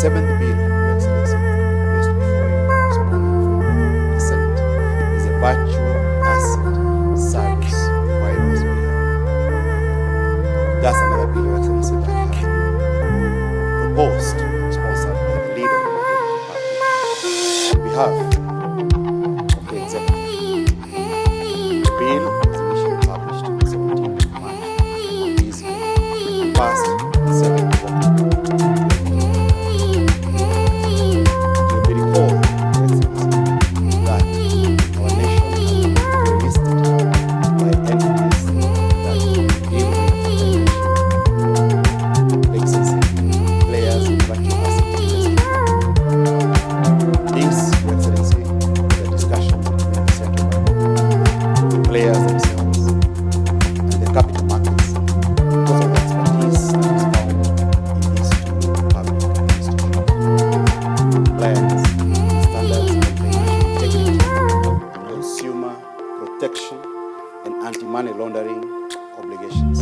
seventh bill, Your Excellency, placed before you this morning for Senate is a virtual asset service providers bill. That's another bill, Your Excellency, that has been proposed, sponsored by the leader of the Majority Party on behalf of the executive. The bill was initially published on the 17th of March of this year and passed on the 7th of October. It will be recalled, Your Excellency, that our nation has been listed by entities that deal with licensing players in virtual asset investment. This, Your Excellency, is a discussion between the central bank, the players themselves, and the capital markets because of the expertise that is found in these two public institutions. Compliance, standards of financial integrity, consumer protection, and anti-money laundering obligations.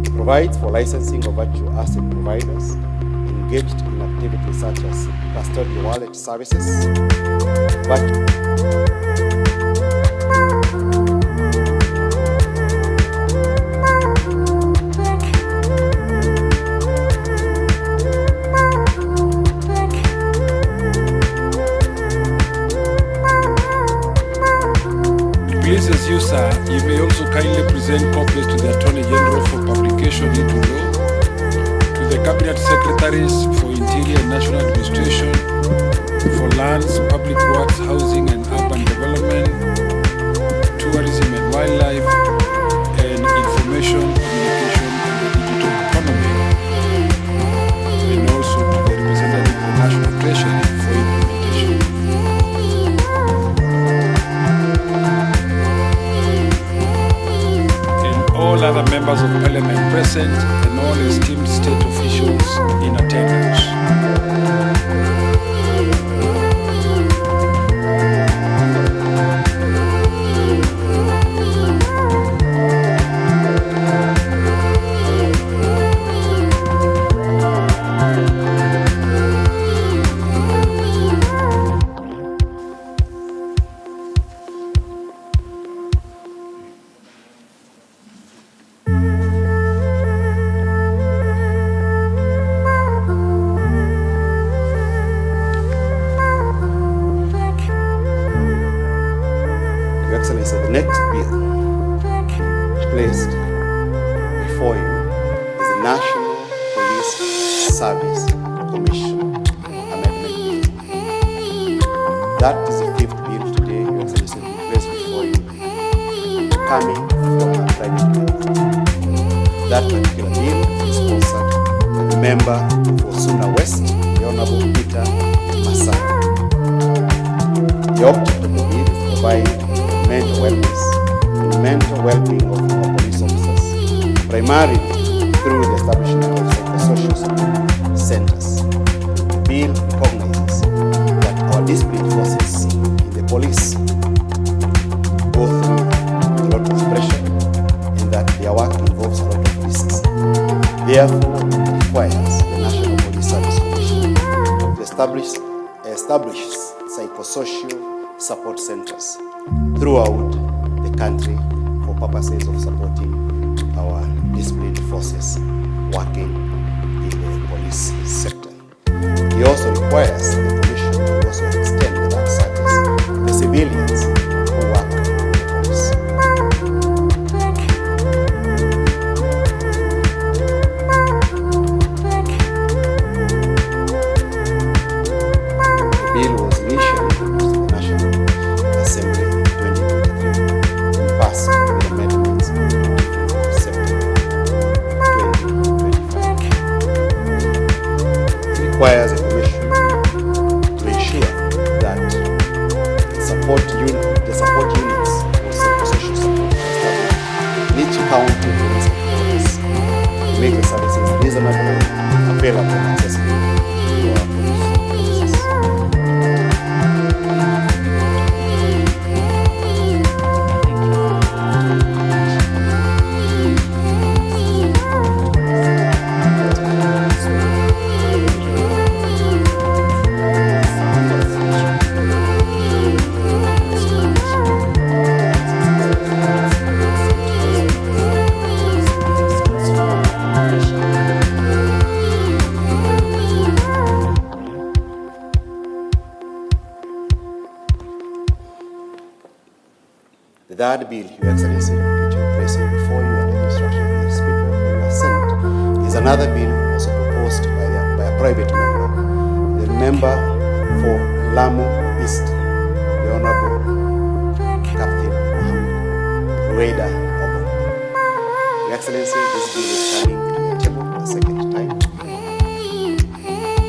It provides for licensing of virtual asset providers engaged in activities such as custodial wallet services, virtual Please, you, sir, you may also kindly present copies to the Attorney General for publication into law, to the Cabinet Secretaries for Interior and National Administration, for Lands, Public Works, Housing and Urban Development, Tourism and Wildlife, and Information, Communication and the Digital Economy, and also to the representative of the National Treasury for implementation. All other members of Parliament present and all esteemed state officials in attendance. Your Excellency, the next bill placed before you is the National Police Service Commission Amendment Bill. That is the fifth bill today, Your Excellency, placed before you, coming from a private bill. That particular bill is sponsored by the member for Suna West, the Honorable Peter Masara. The object of the bill is to provide mental wellness and mental well-being of our police officers, primarily through the establishment of psychosocial support centers. The bill recognizes that our disciplined forces in the police go through a lot of pressure and that their work involves a lot of risks. Therefore, it requires the National Police Service Commission to establish psychosocial support centers throughout the country for purposes of supporting our disciplined forces working in the police sector. It also requires the Commission to also extend that service to the civilians who work in the police. The bill was initially introduced in the National Assembly in 2023 and passed with amendments on 25th of September 2025. It requires a commission to ensure that the support units for psychosocial support are established in each county police headquarters to make the services reasonable, available, and accessible to our police officers. third bill, Your Excellency, which I'm placing before you under the instruction of the Speaker for your assent, is another bill also proposed by a private member, the member for Lamu East, the Honorable Captain Mohammed Raila Odinga. Your Excellency, this bill is coming to your table the second time.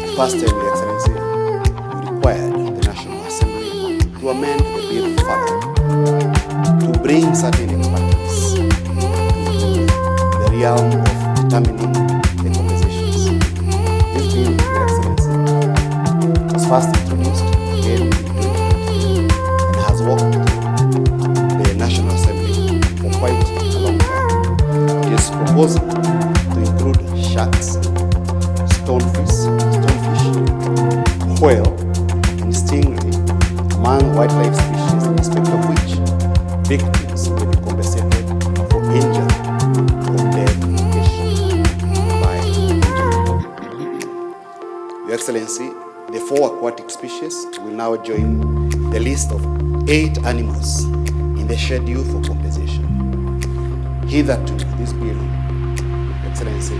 The first time, Your Excellency, we required the National Assembly to amend the bill further to bring certain expertise to the realm of determining the compensations. This bill, Your Excellency, was first introduced again in 2020 and has walked through the National Assembly for quite a long time. It is proposing to include sharks, stonefish, whale, and stingray among wildlife species, in respect of which victims may be compensated for injury or death occasioned by injury. Your Excellency, the 4 aquatic species will now join the list of 8 animals in the schedule for compensation. Hitherto, this bill, Your Excellency,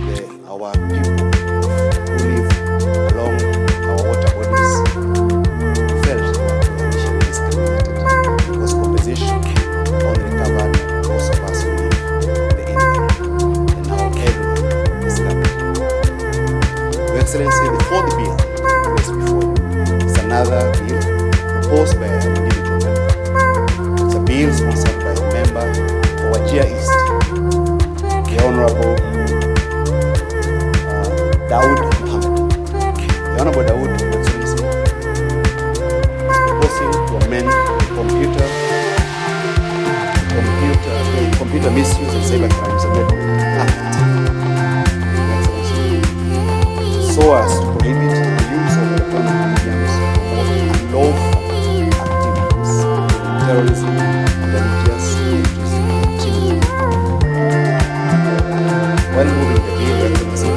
our people who live along our water bodies felt that we were initially discriminated because compensation only covered those of us who live the inland, and now everyone is covered. Your Excellency, the 4th bill placed before you is another bill proposed by an individual member. It's a bill sponsored by a member for Wajir East, the Honorable Daud Mohammed. The Honorable Daud, Your Excellency, is proposing to amend the Computer Misuse and Cyber Crimes Act, Your Excellency, so as to prohibit the use of electronic mediums to promote unlawful activities, terrorism, religious activism. While moving the bill, Your Excellency,